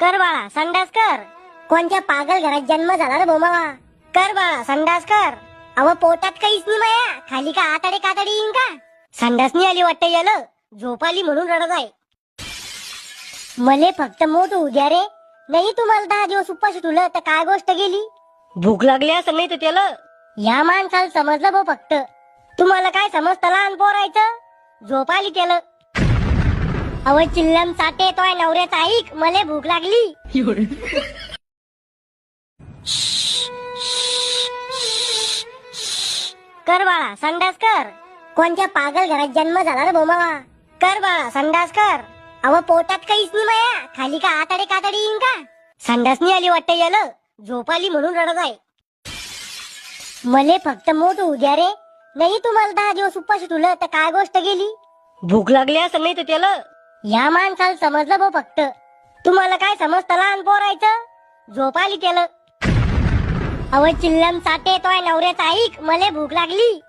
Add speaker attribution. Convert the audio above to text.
Speaker 1: कर बाळा संडास कर. कोणत्या पागल घरात जन्म झाला रे बोमावा. कर बाळा संडास कर. अव पोटात काहीच नाही माया, खाली का आताडे कातडी येईन का. संडास नाही आली वाटतं याला, झोप आली म्हणून रडत आहे. मले फक्त मोठ उद्या रे, नाही तुम्हाला 10 दिवस उपाशी तुला तर काय गोष्ट गेली. भूक लागली असं नाही तर त्याला. या माणसाला समजलं भाऊ फक्त. तुम्हाला काय समजतं लहान पोरायचं. झोप आली त्याला. अव चिल्लम साठे तोय नवऱ्याचा ऐक, मले भूक लागली. कर बाळा संडास कर. कोणत्या पागल घरात जन्म झाला रे बोमावा. कर बाळा संडास कर. अव पोटात काहीच नाही माया, खाली का आताडे कातडी येईन का. संडास नाही आली वाटतं याला, झोप आली म्हणून रडत आहे. मले फक्त मोठ उद्या रे, नाही तुम्हाला 10 दिवस उपाशी तुला तर काय गोष्ट गेली. भूक लागली असं नाही तर त्याला. या माणसाला समजलं भाऊ फक्त. तुम्हाला काय समजतं लहान पोरायचं. झोप आली त्याला. अव चिल्लम साठे तोय नवऱ्याचा ऐक, मले भूक लागली.